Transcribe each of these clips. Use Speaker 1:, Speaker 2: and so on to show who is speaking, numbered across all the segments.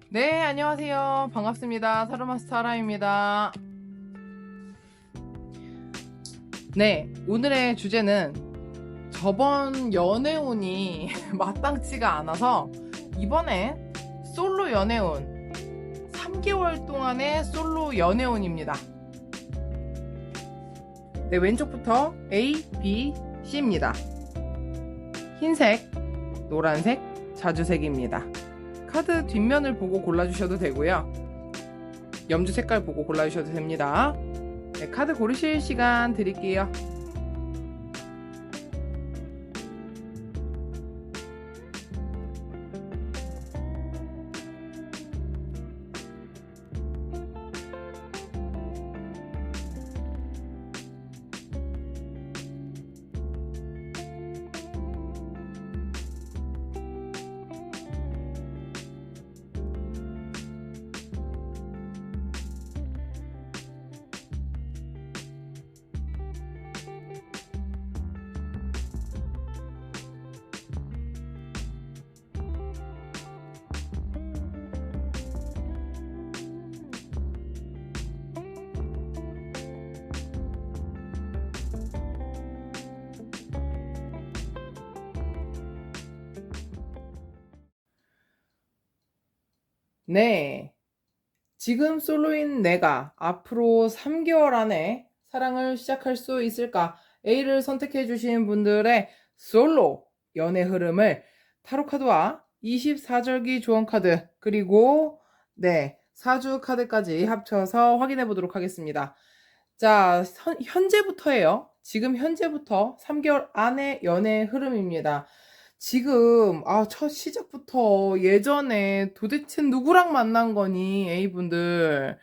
Speaker 1: 네, 안녕하세요. 반갑습니다. 사르마스터 하라입니다. 네, 오늘의 주제는 저번 연애운이 마땅치가 않아서 이번에 솔로 연애운 3개월 동안의 솔로 연애운입니다. 네, 왼쪽부터 A, B, C입니다. 흰색, 노란색, 자주색입니다. 카드 뒷면을 보고 골라주셔도 되고요. 염주 색깔 보고 골라주셔도 됩니다. 네, 카드 고르실 시간 드릴게요. 네, 지금 솔로인 내가 앞으로 3개월 안에 사랑을 시작할 수 있을까? A를 선택해 주신 분들의 솔로 연애 흐름을 타로카드와 24절기 조언카드 그리고 네, 사주 카드까지 합쳐서 확인해 보도록 하겠습니다. 자, 현재부터예요. 지금 현재부터 3개월 안의 연애 흐름입니다. 지금 첫 시작부터 예전에 도대체 누구랑 만난 거니 A분들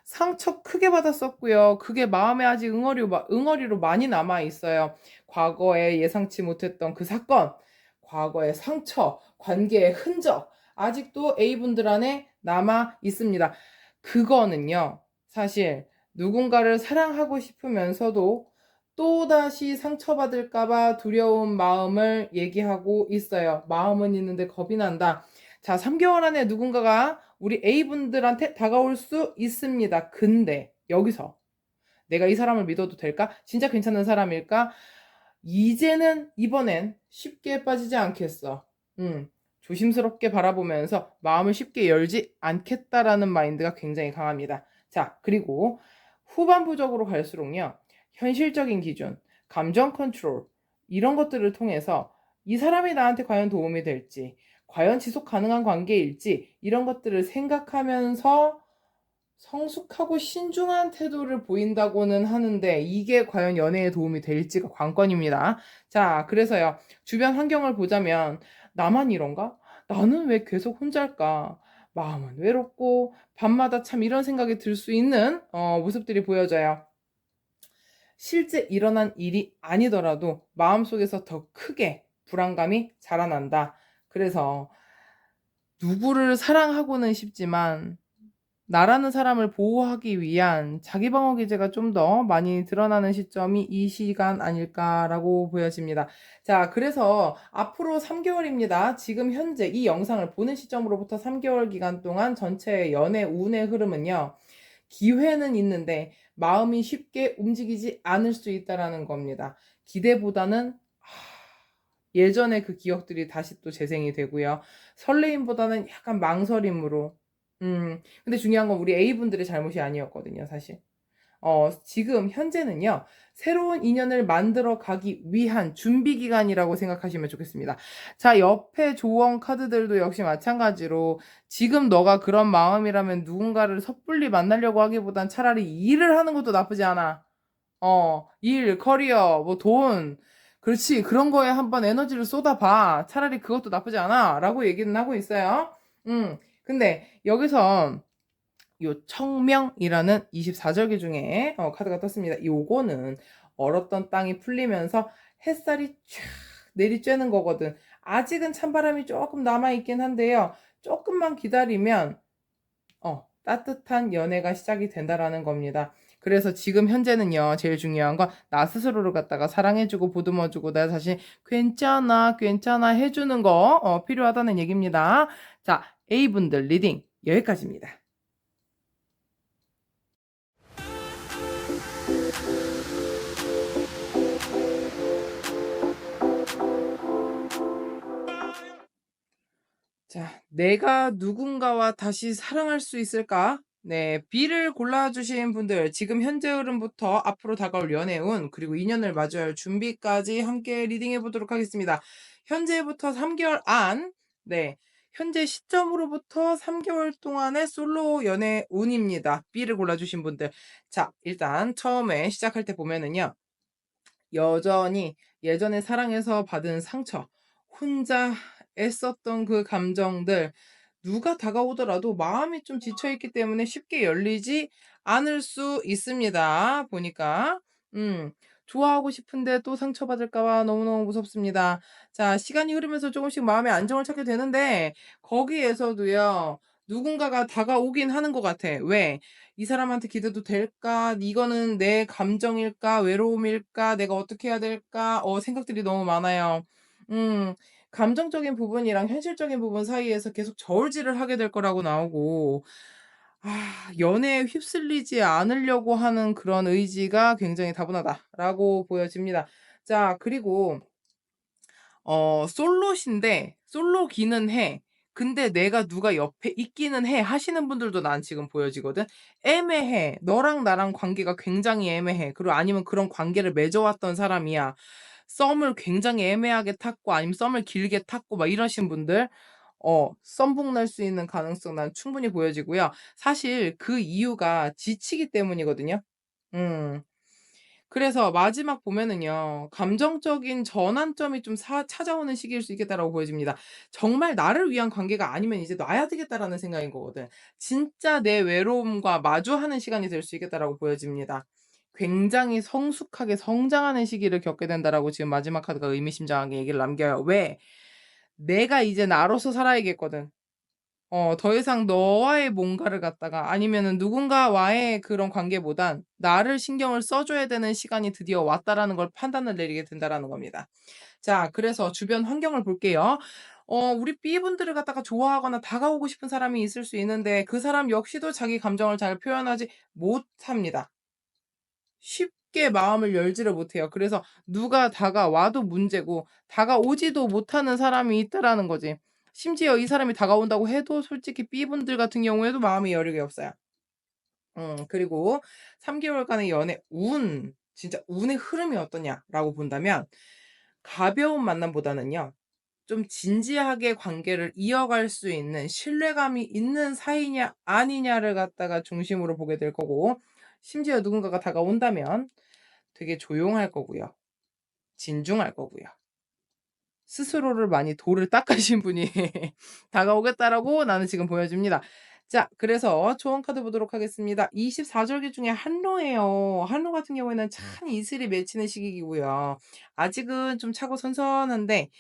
Speaker 1: 상처 크게 받았었고요. 그게 마음에 아직 응어리로 많이 남아 있어요. 과거에 예상치 못했던 그 사건, 과거의 상처, 관계의 흔적 아직도 A분들 안에 남아 있습니다. 그거는요, 사실 누군가를 사랑하고 싶으면서도 또다시 상처받을까봐 두려운 마음을 얘기하고 있어요. 마음은 있는데 겁이 난다. 자, 3개월 안에 누군가가 우리 A분들한테 다가올 수 있습니다. 근데 여기서 내가 이 사람을 믿어도 될까? 진짜 괜찮은 사람일까? 이번엔 쉽게 빠지지 않겠어. 조심스럽게 바라보면서 마음을 쉽게 열지 않겠다라는 마인드가 굉장히 강합니다. 자, 그리고 후반부적으로 갈수록요. 현실적인 기준, 감정 컨트롤 이런 것들을 통해서 이 사람이 나한테 과연 도움이 될지, 과연 지속 가능한 관계일지 이런 것들을 생각하면서 성숙하고 신중한 태도를 보인다고는 하는데 이게 과연 연애에 도움이 될지가 관건입니다. 자, 그래서요. 주변 환경을 보자면 나만 이런가? 나는 왜 계속 혼자일까? 마음은 외롭고 밤마다 참 이런 생각이 들 수 있는 모습들이 보여져요. 실제 일어난 일이 아니더라도 마음속에서 더 크게 불안감이 자라난다. 그래서 누구를 사랑하고는 싶지만 나라는 사람을 보호하기 위한 자기 방어 기제가 좀 더 많이 드러나는 시점이 이 시간 아닐까라고 보여집니다. 자, 그래서 앞으로 3개월입니다. 지금 현재 이 영상을 보는 시점으로부터 3개월 기간 동안 전체 연애 운의 흐름은요. 기회는 있는데 마음이 쉽게 움직이지 않을 수 있다라는 겁니다. 기대보다는 예전의 그 기억들이 다시 또 재생이 되고요. 설레임보다는 약간 망설임으로. 근데 중요한 건 우리 A분들의 잘못이 아니었거든요, 사실. 지금 현재는요, 새로운 인연을 만들어 가기 위한 준비 기간이라고 생각하시면 좋겠습니다. 자, 옆에 조언 카드들도 역시 마찬가지로 지금 너가 그런 마음이라면 누군가를 섣불리 만나려고 하기보단 차라리 일을 하는 것도 나쁘지 않아. 일, 커리어, 뭐 돈. 그렇지. 그런 거에 한번 에너지를 쏟아봐. 차라리 그것도 나쁘지 않아. 라고 얘기는 하고 있어요. 근데 여기서 요 청명이라는 24절기 중에 카드가 떴습니다. 요거는 얼었던 땅이 풀리면서 햇살이 쫙 내리쬐는 거거든. 아직은 찬바람이 조금 남아있긴 한데요. 조금만 기다리면 따뜻한 연애가 시작이 된다라는 겁니다. 그래서 지금 현재는요, 제일 중요한 건 나 스스로를 갖다가 사랑해주고 보듬어주고 나 자신 괜찮아, 괜찮아 해주는 거 필요하다는 얘기입니다. 자, A분들 리딩 여기까지입니다. 자, 내가 누군가와 다시 사랑할 수 있을까? 네, B를 골라주신 분들, 지금 현재 흐름부터 앞으로 다가올 연애운, 그리고 인연을 마주할 준비까지 함께 리딩해 보도록 하겠습니다. 현재부터 3개월 안, 네, 현재 시점으로부터 3개월 동안의 솔로 연애운입니다. B를 골라주신 분들. 자, 일단 처음에 시작할 때 보면은요. 여전히 예전에 사랑해서 받은 상처, 혼자 애썼던 그 감정들, 누가 다가오더라도 마음이 좀 지쳐있기 때문에 쉽게 열리지 않을 수 있습니다. 보니까. 좋아하고 싶은데 또 상처받을까 봐 너무너무 무섭습니다. 자, 시간이 흐르면서 조금씩 마음의 안정을 찾게 되는데 거기에서도요. 누군가가 다가오긴 하는 것 같아. 왜? 이 사람한테 기대도 될까? 이거는 내 감정일까? 외로움일까? 내가 어떻게 해야 될까? 생각들이 너무 많아요. 음. 감정적인 부분이랑 현실적인 부분 사이에서 계속 저울질을 하게 될 거라고 나오고, 연애에 휩쓸리지 않으려고 하는 그런 의지가 굉장히 다분하다라고 보여집니다. 자, 그리고 솔로신데 솔로기는 해. 근데 내가 누가 옆에 있기는 해 하시는 분들도 난 지금 보여지거든. 애매해. 너랑 나랑 관계가 굉장히 애매해. 그리고 아니면 그런 관계를 맺어왔던 사람이야. 썸을 굉장히 애매하게 탔고 아니면 썸을 길게 탔고 막 이러신 분들 썸북 날 수 있는 가능성 난 충분히 보여지고요. 사실 그 이유가 지치기 때문이거든요. 음. 그래서 마지막 보면은요. 감정적인 전환점이 좀 찾아오는 시기일 수 있겠다라고 보여집니다. 정말 나를 위한 관계가 아니면 이제 놔야 되겠다라는 생각인 거거든. 진짜 내 외로움과 마주하는 시간이 될 수 있겠다라고 보여집니다. 굉장히 성숙하게 성장하는 시기를 겪게 된다라고 지금 마지막 카드가 의미심장하게 얘기를 남겨요. 왜? 내가 이제 나로서 살아야겠거든. 더 이상 너와의 뭔가를 갖다가 아니면은 누군가와의 그런 관계보단 나를 신경을 써 줘야 되는 시간이 드디어 왔다라는 걸 판단을 내리게 된다라는 겁니다. 자, 그래서 주변 환경을 볼게요. 우리 B분들을 갖다가 좋아하거나 다가오고 싶은 사람이 있을 수 있는데 그 사람 역시도 자기 감정을 잘 표현하지 못합니다. 쉽게 마음을 열지를 못해요. 그래서 누가 다가와도 문제고 다가오지도 못하는 사람이 있다라는 거지. 심지어 이 사람이 다가온다고 해도 솔직히 B분들 같은 경우에도 마음이 여력이 없어요. 그리고 3 개월간의 연애 진짜 운의 흐름이 어떠냐라고 본다면 가벼운 만남보다는요. 좀 진지하게 관계를 이어갈 수 있는 신뢰감이 있는 사이냐 아니냐를 갖다가 중심으로 보게 될 거고, 심지어 누군가가 다가온다면 되게 조용할 거고요. 진중할 거고요. 스스로를 많이 돌을 닦으신 분이 다가오겠다라고 나는 지금 보여집니다. 자, 그래서 초원 카드 보도록 하겠습니다. 24절기 중에 한로예요. 한로 같은 경우에는 찬 이슬이 맺히는 시기이고요. 아직은 좀 차고 선선한데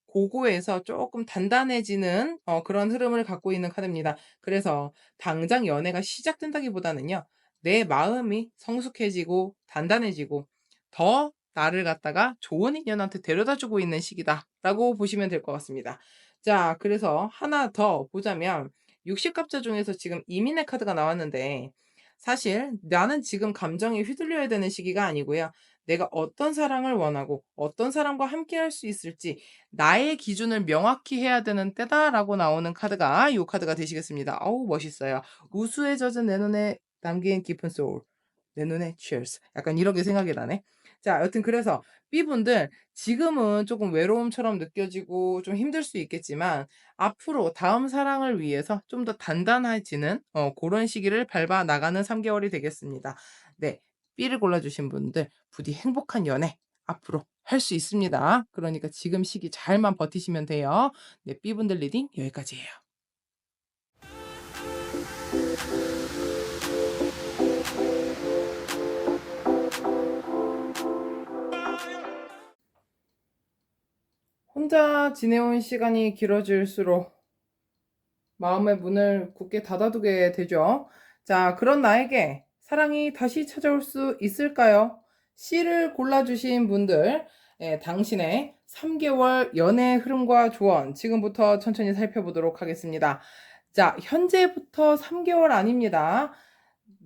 Speaker 1: 고거에서 조금 단단해지는 그런 흐름을 갖고 있는 카드입니다. 그래서 당장 연애가 시작된다기보다는요. 내 마음이 성숙해지고 단단해지고 더 나를 갖다가 좋은 인연한테 데려다 주고 있는 시기다라고 보시면 될 것 같습니다. 자, 그래서 하나 더 보자면 육식갑자 중에서 지금 이민의 카드가 나왔는데 사실 나는 지금 감정에 휘둘려야 되는 시기가 아니고요. 내가 어떤 사랑을 원하고 어떤 사람과 함께할 수 있을지 나의 기준을 명확히 해야 되는 때다라고 나오는 카드가 이 카드가 되시겠습니다. 어우 멋있어요. 우수에 젖은 내 눈에 담긴 깊은 소울. 내 눈에 cheers. 약간 이렇게 생각이 나네. 자, 여튼 그래서 B분들 지금은 조금 외로움처럼 느껴지고 좀 힘들 수 있겠지만 앞으로 다음 사랑을 위해서 좀 더 단단해지는 고런 시기를 밟아 나가는 3 개월이 되겠습니다. 네. B를 골라 주신 분들 부디 행복한 연애 앞으로 할 수 있습니다. 그러니까 지금 시기 잘만 버티시면 돼요. 네. B분들 리딩 여기까지예요. 혼자 지내온 시간이 길어질수록 마음의 문을 굳게 닫아두게 되죠. 자, 그런 나에게 사랑이 다시 찾아올 수 있을까요? C를 골라주신 분들, 당신의 3개월 연애 흐름과 조언 지금부터 천천히 살펴보도록 하겠습니다. 자, 현재부터 3개월 아닙니다.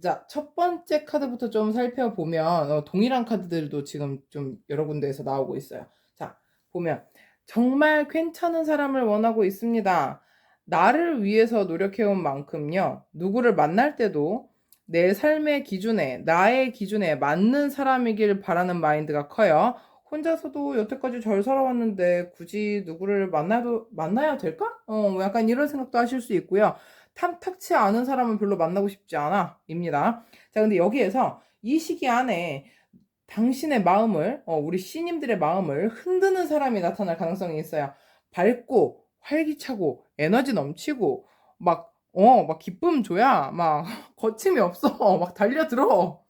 Speaker 1: 자, 첫 번째 카드부터 좀 살펴보면 동일한 카드들도 지금 좀 여러 군데에서 나오고 있어요. 자, 보면 정말 괜찮은 사람을 원하고 있습니다. 나를 위해서 노력해온 만큼요. 누구를 만날 때도 내 삶의 기준에, 나의 기준에 맞는 사람이길 바라는 마인드가 커요. 혼자서도 여태까지 잘 살아왔는데 굳이 누구를 만나야 될까? 뭐 약간 이런 생각도 하실 수 있고요. 탐탁치 않은 사람은 별로 만나고 싶지 않아 입니다. 자, 근데 여기에서 이 시기 안에 당신의 마음을 우리 C님들의 마음을 흔드는 사람이 나타날 가능성이 있어요. 밝고 활기차고 에너지 넘치고 막 기쁨 줘야 막 거침이 없어. 막 달려들어.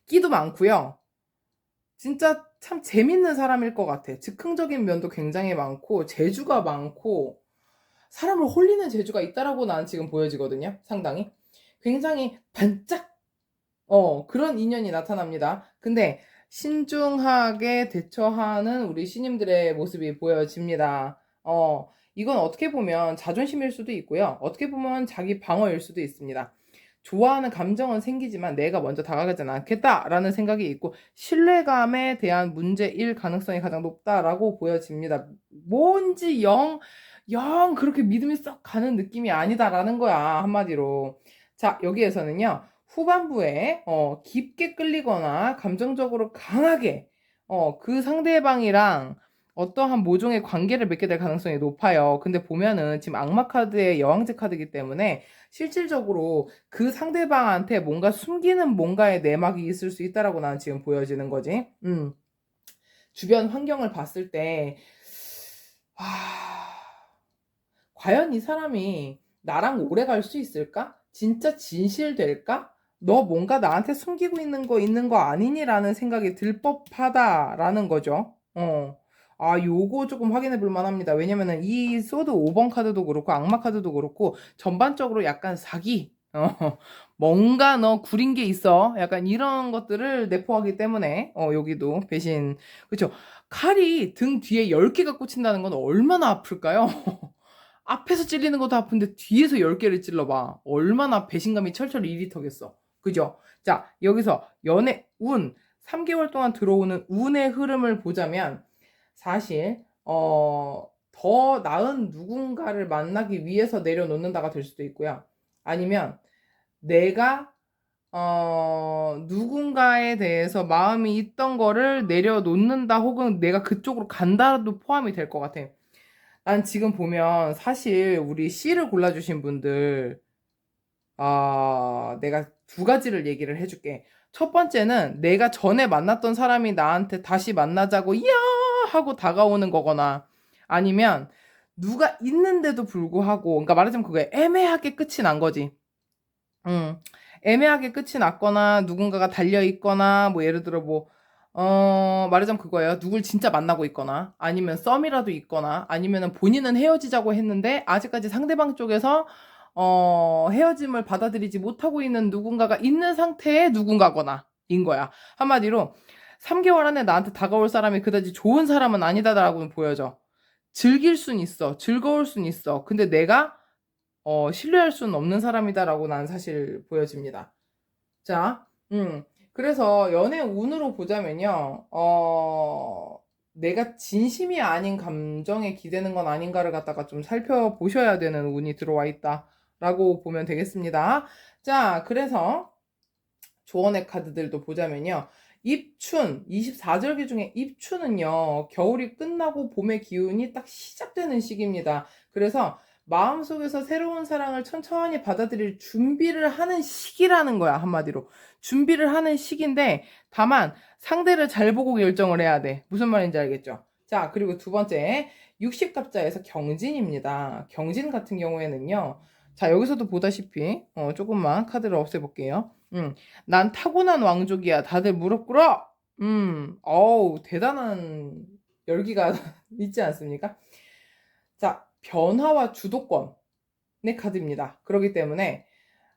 Speaker 1: 끼도 많고요. 진짜 참 재밌는 사람일 것 같아. 즉흥적인 면도 굉장히 많고 재주가 많고 사람을 홀리는 재주가 있다라고 나는 지금 보여지거든요. 상당히. 굉장히 반짝 그런 인연이 나타납니다. 근데 신중하게 대처하는 우리 신님들의 모습이 보여집니다. 이건 어떻게 보면 자존심일 수도 있고요. 어떻게 보면 자기 방어일 수도 있습니다. 좋아하는 감정은 생기지만 내가 먼저 다가가지는 않겠다라는 생각이 있고 신뢰감에 대한 문제일 가능성이 가장 높다라고 보여집니다. 뭔지 영 그렇게 믿음이 썩 가는 느낌이 아니다라는 거야. 한마디로. 자, 여기에서는요. 후반부에 깊게 끌리거나 감정적으로 강하게 그 상대방이랑 어떠한 모종의 관계를 맺게 될 가능성이 높아요. 근데 보면은 지금 악마 카드의 여왕제 카드이기 때문에 실질적으로 그 상대방한테 뭔가 숨기는 뭔가의 내막이 있을 수 있다라고 나는 지금 보여지는 거지. 주변 환경을 봤을 때 과연 이 사람이 나랑 오래 갈 수 있을까? 진짜 진실될까? 너 뭔가 나한테 숨기고 있는 거 아니니라는 생각이 들 법하다라는 거죠. 요거 조금 확인해 볼 만합니다. 왜냐면은 이 소드 5번 카드도 그렇고 악마 카드도 그렇고 전반적으로 약간 사기, 뭔가 너 구린 게 있어. 약간 이런 것들을 내포하기 때문에 여기도 배신. 그렇죠. 칼이 등 뒤에 10개가 꽂힌다는 건 얼마나 아플까요? 앞에서 찔리는 것도 아픈데 뒤에서 10개를 찔러봐. 얼마나 배신감이 철철 2리터겠어. 그죠? 자, 여기서 연애, 3개월 동안 들어오는 운의 흐름을 보자면, 사실, 더 나은 누군가를 만나기 위해서 내려놓는다가 될 수도 있고요. 아니면, 내가, 누군가에 대해서 마음이 있던 거를 내려놓는다 혹은 내가 그쪽으로 간다도 포함이 될 것 같아. 난 지금 보면 사실 우리 C를 골라주신 분들, 내가 두 가지를 얘기를 해줄게. 첫 번째는 내가 전에 만났던 사람이 나한테 다시 만나자고, 이야! 하고 다가오는 거거나, 아니면 누가 있는데도 불구하고, 그러니까 말하자면 그거에 애매하게 끝이 난 거지. 애매하게 끝이 났거나, 누군가가 달려있거나, 뭐 예를 들어 말하자면 그거예요. 누굴 진짜 만나고 있거나, 아니면 썸이라도 있거나, 아니면은 본인은 헤어지자고 했는데, 아직까지 상대방 쪽에서, 헤어짐을 받아들이지 못하고 있는 누군가가 있는 상태의 누군가거나, 인 거야. 한마디로, 3개월 안에 나한테 다가올 사람이 그다지 좋은 사람은 아니다라고는 보여져. 즐길 순 있어. 즐거울 순 있어. 근데 내가, 신뢰할 수는 없는 사람이다라고 난 사실 보여집니다. 자, 그래서 연애 운으로 보자면요, 내가 진심이 아닌 감정에 기대는 건 아닌가를 갖다가 좀 살펴보셔야 되는 운이 들어와 있다라고 보면 되겠습니다. 자, 그래서 조언의 카드들도 보자면요. 입춘, 24절기 중에 입춘은요, 겨울이 끝나고 봄의 기운이 딱 시작되는 시기입니다. 그래서 마음속에서 새로운 사랑을 천천히 받아들일 준비를 하는 시기라는 거야, 한마디로. 준비를 하는 시기인데, 다만 상대를 잘 보고 결정을 해야 돼. 무슨 말인지 알겠죠? 자, 그리고 두 번째, 60갑자에서 경진입니다. 경진 같은 경우에는요, 자, 여기서도 보다시피, 조금만 카드를 없애볼게요. 난 타고난 왕족이야. 다들 무릎 꿇어! 어우, 대단한 열기가 있지 않습니까? 자, 변화와 주도권의 카드입니다. 그렇기 때문에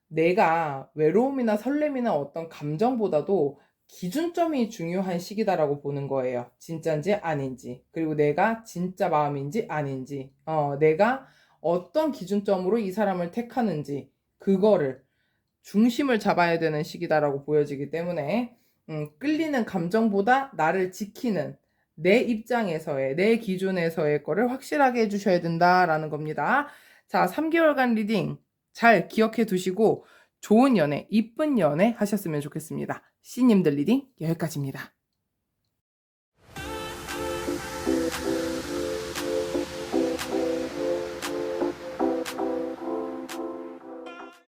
Speaker 1: 내가 외로움이나 설렘이나 어떤 감정보다도 기준점이 중요한 시기다라고 보는 거예요. 진짜인지 아닌지. 그리고 내가 진짜 마음인지 아닌지. 내가 어떤 기준점으로 이 사람을 택하는지. 그거를 중심을 잡아야 되는 시기다라고 보여지기 때문에 끌리는 감정보다 나를 지키는 내 입장에서의 내 기준에서의 거를 확실하게 해주셔야 된다라는 겁니다. 자, 3개월간 리딩 잘 기억해 두시고 좋은 연애, 이쁜 연애 하셨으면 좋겠습니다. C님들 리딩 여기까지입니다.